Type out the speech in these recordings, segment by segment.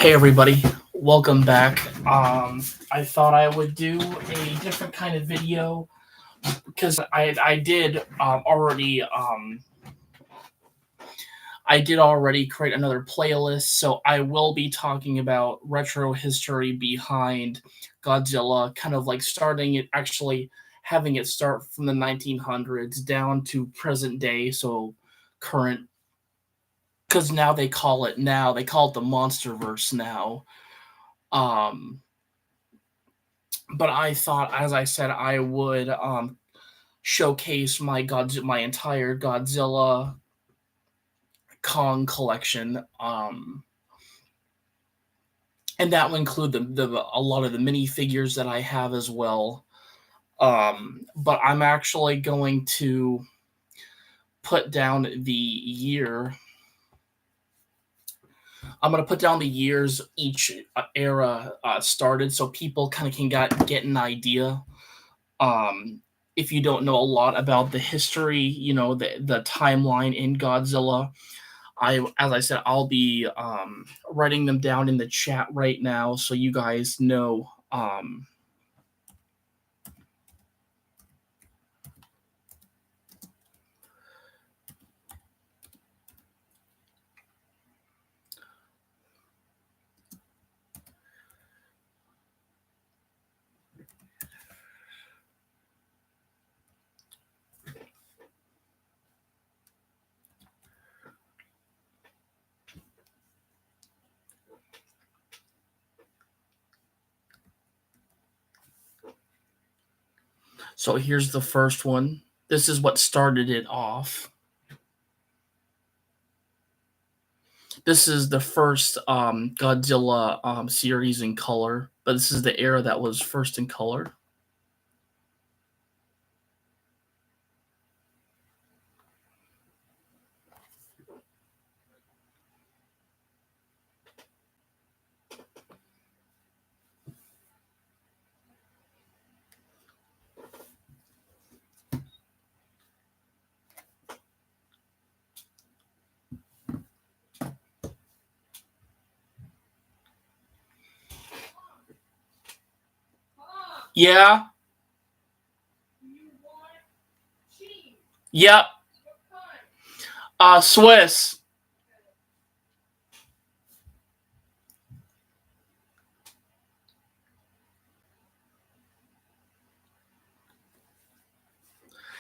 Hey everybody, welcome back. I thought I would do a different kind of video because I did already I did already create another playlist, so I will be talking about retro history behind Godzilla, kind of like starting it actually having it start from the 1900s down to present day, so current because now they call it the MonsterVerse now. Um, but I thought, as I said, I would showcase my entire Godzilla Kong collection, and that will include a lot of the minifigures that I have as well. But I'm actually going to put down the year. I'm going to put down the years each era started, so people kind of can get an idea. Um, if you don't know a lot about the history, the timeline in Godzilla, as I said, I'll be writing them down in the chat right now, so you guys know. So here's the first one. This is what started it off. This is the first Godzilla series in color, but this is the era that was first in color. Yeah. Yep. Swiss.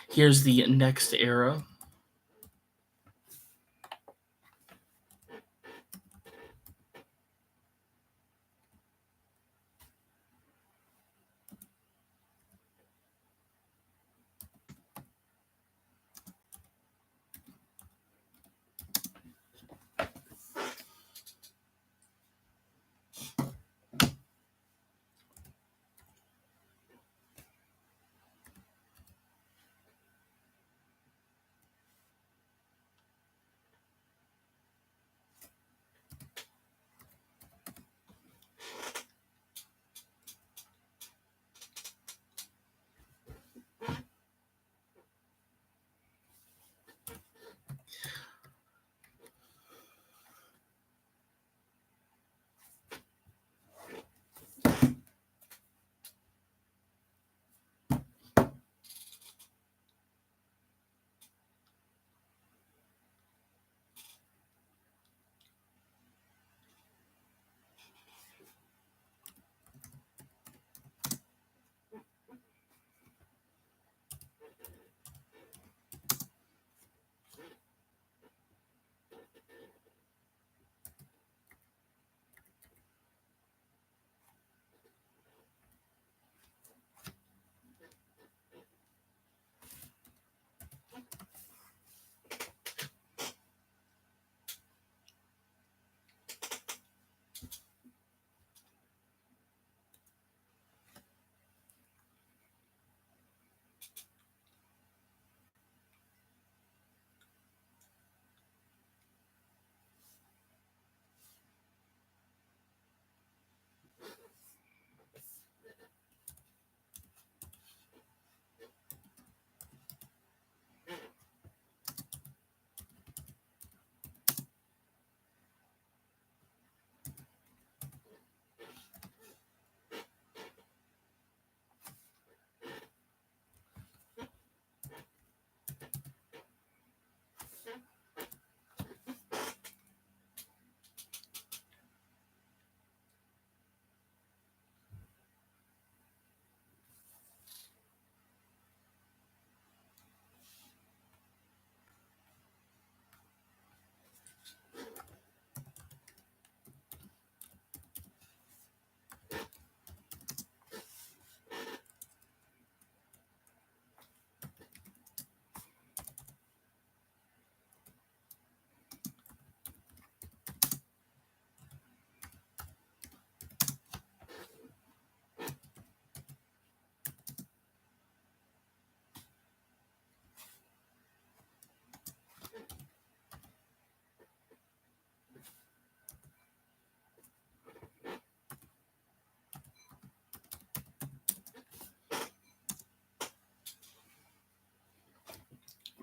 Here's the next era.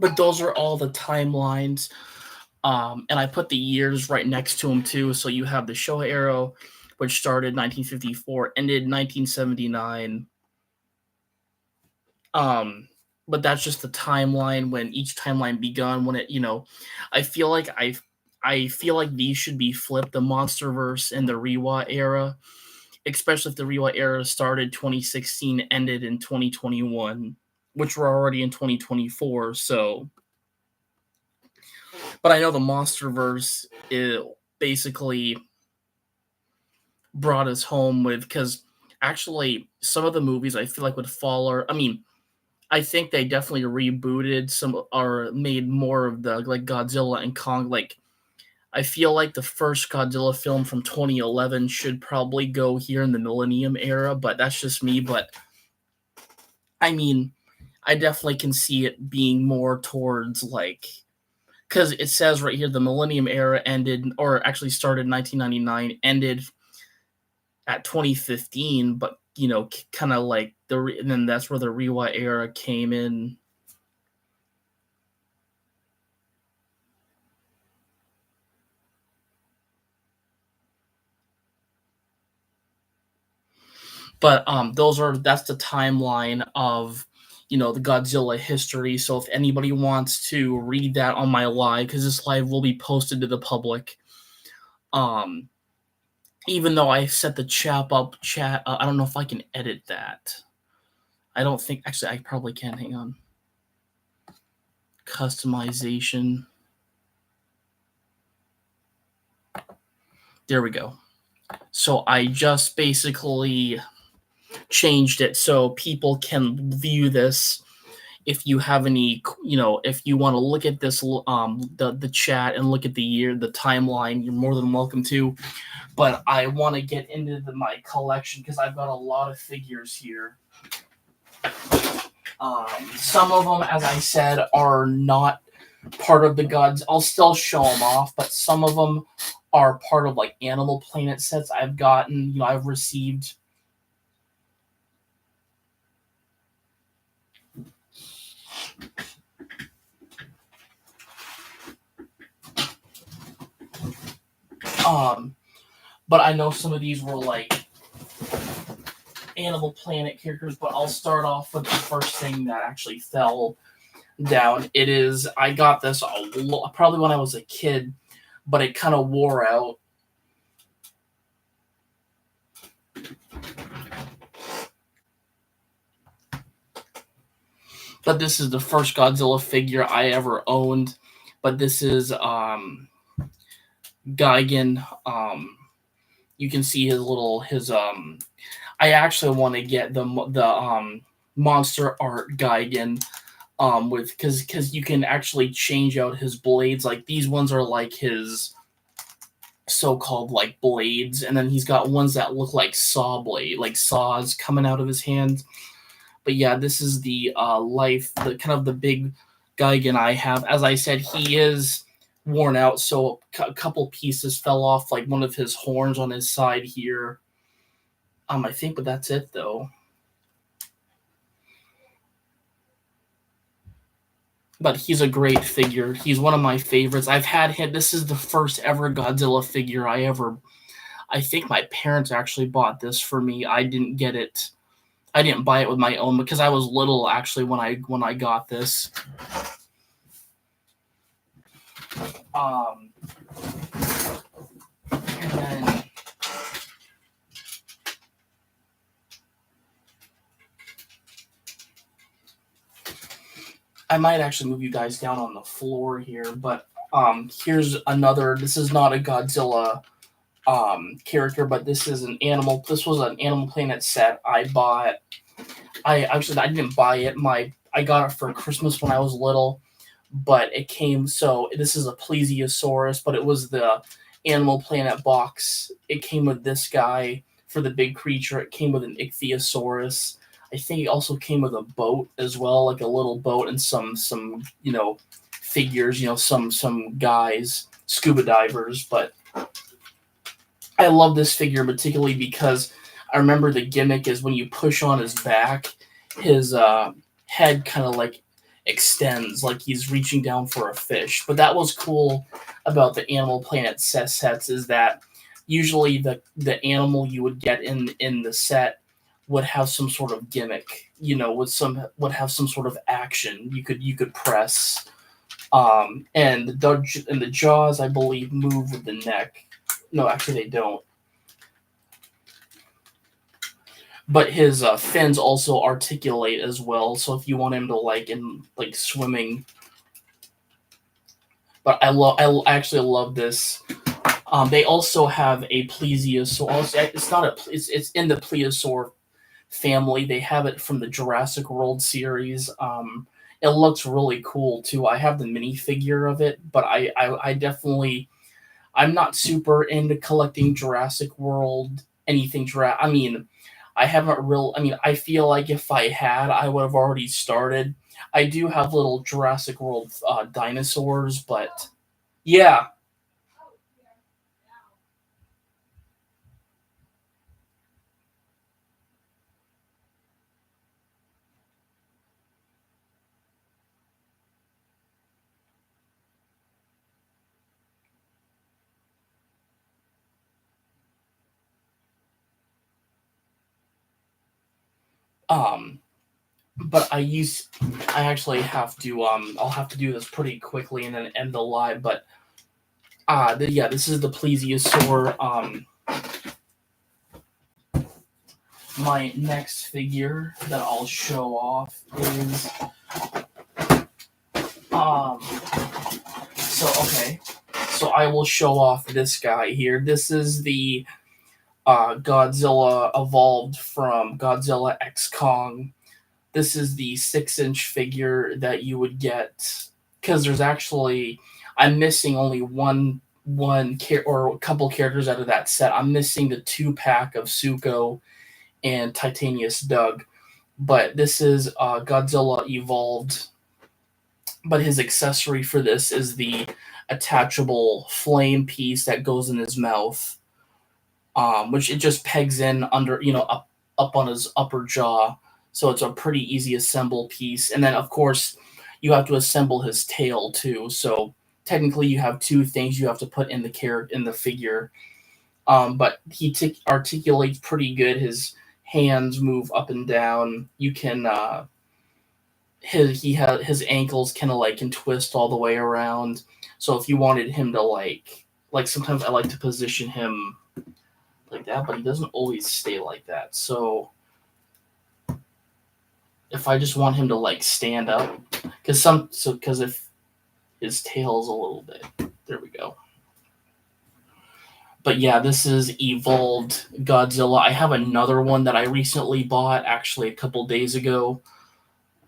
But those are all the timelines. And I put the years right next to them too. So you have the Showa era, which started 1954, ended 1979. Um, but that's just the timeline when each timeline begun. When I feel like I feel like these should be flipped. The MonsterVerse and the Reiwa era, especially if the Reiwa era started 2016, ended in 2021, which we're already in 2024. So, but I know the MonsterVerse is basically brought us home with, because actually some of the movies I feel like would fall, or I mean, I think they definitely rebooted some or made more of the like Godzilla and Kong. Like I feel like the first Godzilla film from 2011 should probably go here in the Millennium era, but that's just me. But I mean, I definitely can see it being more towards like, because it says right here the Millennium era ended, or actually started in 1999, ended at 2015, but kind of like and then that's where the Reiwa era came in. But that's the timeline of the Godzilla history. So if anybody wants to read that on my live, because this live will be posted to the public, um, even though I set the chat, I don't know if I can edit that. I don't think actually I probably can. Hang on, customization. There we go. So I just basically changed it so people can view this. If you have any, if you want to look at this, the chat and look at the timeline, you're more than welcome to. But I want to get into my collection because I've got a lot of figures here. Some of them, as I said, are not part of the gods. I'll still show them off, but some of them are part of like Animal Planet sets I've gotten. I've received. But I know some of these were like Animal Planet characters, but I'll start off with the first thing that actually fell down. I got this probably when I was a kid, but it kind of wore out. But this is the first Godzilla figure I ever owned. But this is Gigan. You can see his. I actually want to get the monster art Gigan. Because you can actually change out his blades. Like these ones are like his so-called like blades, and then he's got ones that look like like saws coming out of his hands. But yeah, this is the the kind of the big Gigan I have. As I said, he is worn out, so a couple pieces fell off, like one of his horns on his side here. I think, but that's it though. But he's a great figure. He's one of my favorites. I've had him. This is the first ever Godzilla figure I think my parents actually bought this for me. I didn't get it. I didn't buy it with my own because I was little actually when I got this. And then I might actually move you guys down on the floor here, but here's another. This is not a Godzilla character, but this is an animal. This was an Animal Planet set I bought. I didn't buy it. I got it for Christmas when I was little, but it came. So this is a plesiosaurus, but it was the Animal Planet box. It came with this guy for the big creature. It came with an ichthyosaurus. I think it also came with a boat as well, like a little boat and some figures, some guys, scuba divers. But I love this figure particularly because I remember the gimmick is when you push on his back, his head kind of like extends like he's reaching down for a fish. But that was cool about the Animal Planet sets is that usually the animal you would get in the set would have some sort of gimmick, would have some sort of action you could press. And the jaws, I believe, move with the neck. No, actually they don't. But his fins also articulate as well. So if you want him to like swimming, but I actually love this. They also have a plesiosaur. Also, it's in the plesiosaur family. They have it from the Jurassic World series. It looks really cool too. I have the minifigure of it, but I definitely I'm not super into collecting Jurassic World anything. I mean, I haven't real. I mean, I feel like if I had, I would have already started. I do have little Jurassic World dinosaurs, but yeah. Um, but I actually have to I'll have to do this pretty quickly and then end the live. But yeah, this is the plesiosaur. My next figure that I'll show off is um so okay. So I will show off this guy here. This is the Godzilla evolved from Godzilla X Kong. This is the 6-inch figure that you would get because there's actually I'm missing only or a couple characters out of that set. I'm missing the 2-pack of Suko and Titanius Doug, but this is Godzilla evolved. But his accessory for this is the attachable flame piece that goes in his mouth, which it just pegs in under, up on his upper jaw. So it's a pretty easy assemble piece. And then, of course, you have to assemble his tail too. So technically, you have two things you have to put in the figure. But he articulates pretty good. His hands move up and down. You can his ankles kind of like can twist all the way around. So if you wanted him to like sometimes I like to position him like that, but he doesn't always stay like that. So if I just want him to like stand up, because if his tail's a little bit, there we go. But yeah, this is evolved Godzilla. I have another one that I recently bought actually a couple days ago.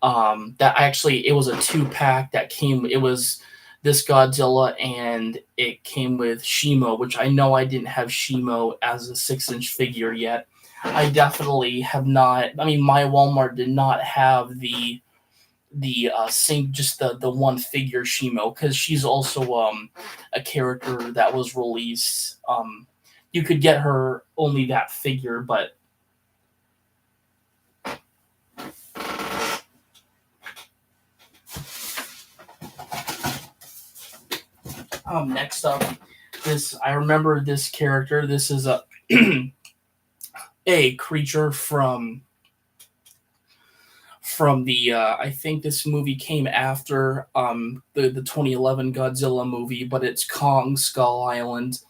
That actually it was a 2-pack that came. It was this Godzilla and it came with Shimo, which I know I didn't have Shimo as a 6-inch figure yet. I definitely have not. I mean, my Walmart did not have the just the one figure Shimo because she's also a character that was released. You could get her only that figure, but next up, I remember this character. This is a a creature from the I think this movie came after the 2011 Godzilla movie, but it's Kong Skull Island.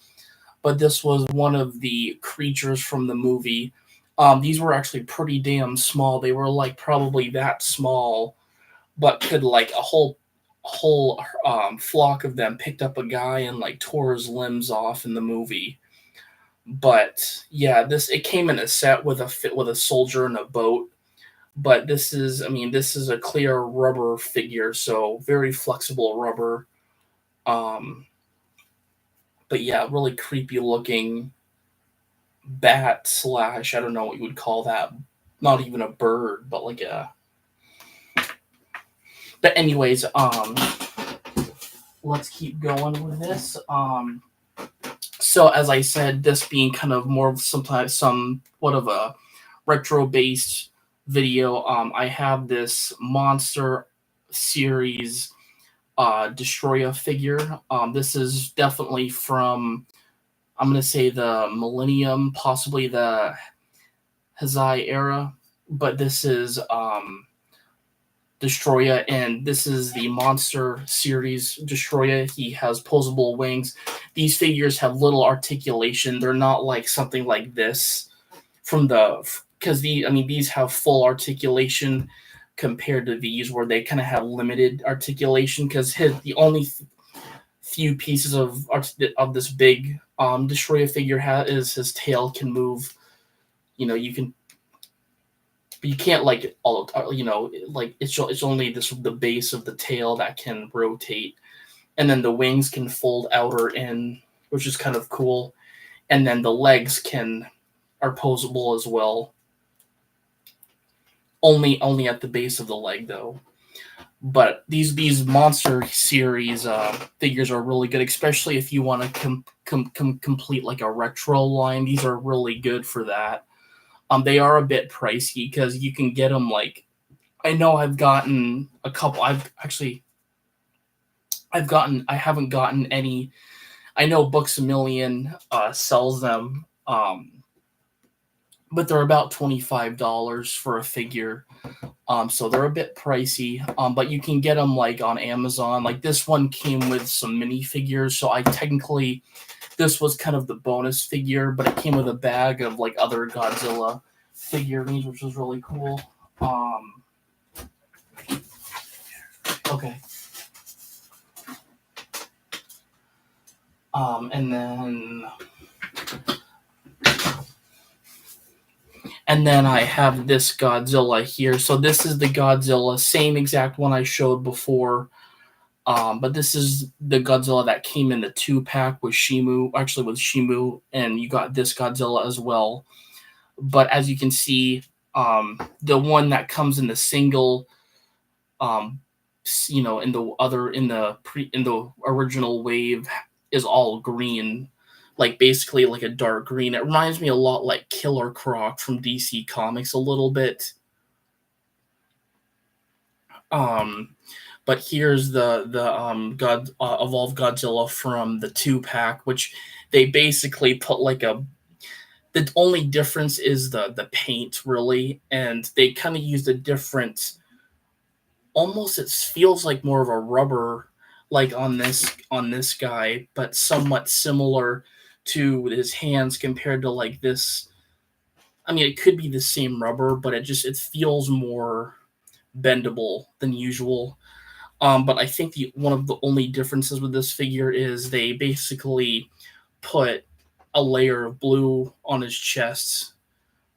But this was one of the creatures from the movie. These were actually pretty damn small. They were like probably that small, but could like a whole flock of them picked up a guy and like tore his limbs off in the movie. But yeah, it came in a set with a soldier and a boat. But this is a clear rubber figure, so very flexible rubber. Um, but yeah, really creepy looking bat slash I don't know what you would call that. Not even a bird, but like a. But anyways, let's keep going with this. So as I said, this being kind of more of somewhat of a retro based video, I have this monster series Destroya figure. This is definitely from, I'm gonna say, the Millennium, possibly the Heisei era, but this is Destroya, and this is the monster series Destroya. He has posable wings. These figures have little articulation. They're not like something like this from the, because these have full articulation compared to these where they kind of have limited articulation, because the only few pieces of this big Destroya figure is his tail can move. You can, but you can't like all like it's only the base of the tail that can rotate, and then the wings can fold out or in, which is kind of cool, and then the legs are posable as well. Only at the base of the leg though. But these monster series figures are really good, especially if you want to complete like a retro line. These are really good for that. They are a bit pricey because you can get them like, I know I've gotten a couple. I haven't gotten any. I know Books a Million sells them, but they're about $25 for a figure. So they're a bit pricey. But you can get them like on Amazon. Like this one came with some minifigures, so this was kind of the bonus figure, but it came with a bag of like other Godzilla figurines, which was really cool. Okay. And then I have this Godzilla here. So this is the Godzilla, same exact one I showed before. But this is the Godzilla that came in the 2-pack with Shimu, and you got this Godzilla as well. But as you can see, the one that comes in the single, in the original wave is all green, like basically like a dark green. It reminds me a lot like Killer Croc from DC Comics a little bit. But here's the Evolved Godzilla from the 2-pack, which they basically put like the only difference is the paint really, and they kind of used a different, almost it feels like more of a rubber, like on this guy, but somewhat similar to his hands compared to like this. I mean, it could be the same rubber, but it feels more bendable than usual. But I think one of the only differences with this figure is they basically put a layer of blue on his chest,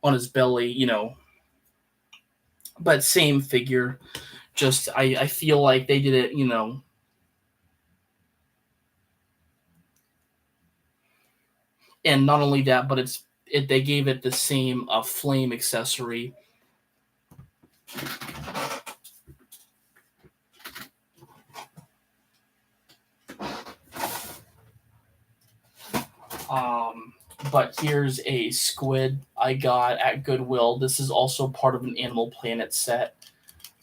on his belly. But same figure. Just I feel like they did it. And not only that, but they gave it the same flame accessory. But here's a squid I got at Goodwill. This is also part of an Animal Planet set.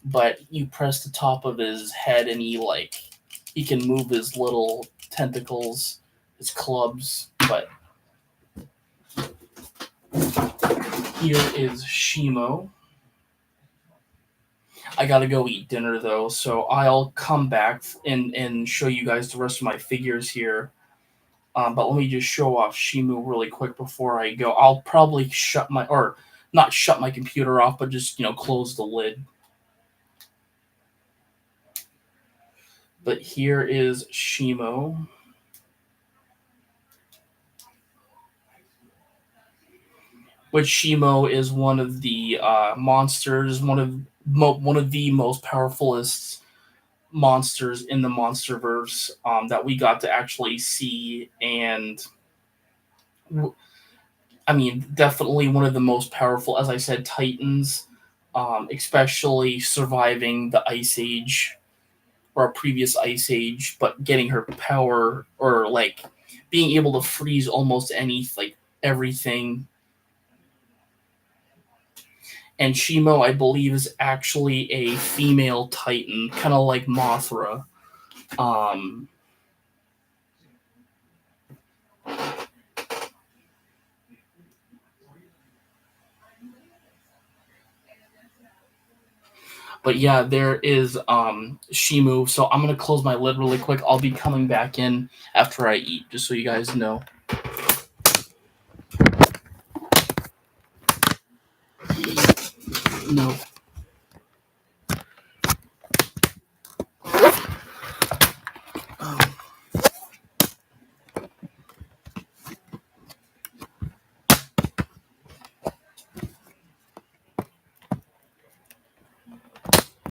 But you press the top of his head and he can move his little tentacles, his clubs. But here is Shimo. I gotta go eat dinner though, so I'll come back and show you guys the rest of my figures here. But let me just show off Shimu really quick before I go. I'll probably not shut my computer off, but just close the lid. But here is Shimo. Which Shimo is one of the monsters, one of the most powerfulest monsters in the MonsterVerse that we got to actually see, and I mean, definitely one of the most powerful, as I said, Titans, especially surviving the Ice Age or a previous Ice Age, but getting her power or like being able to freeze almost everything. And Shimo, I believe, is actually a female Titan, kind of like Mothra. Um, but yeah, there is Shimu. So I'm gonna close my lid really quick. I'll be coming back in after I eat, just so you guys know. No.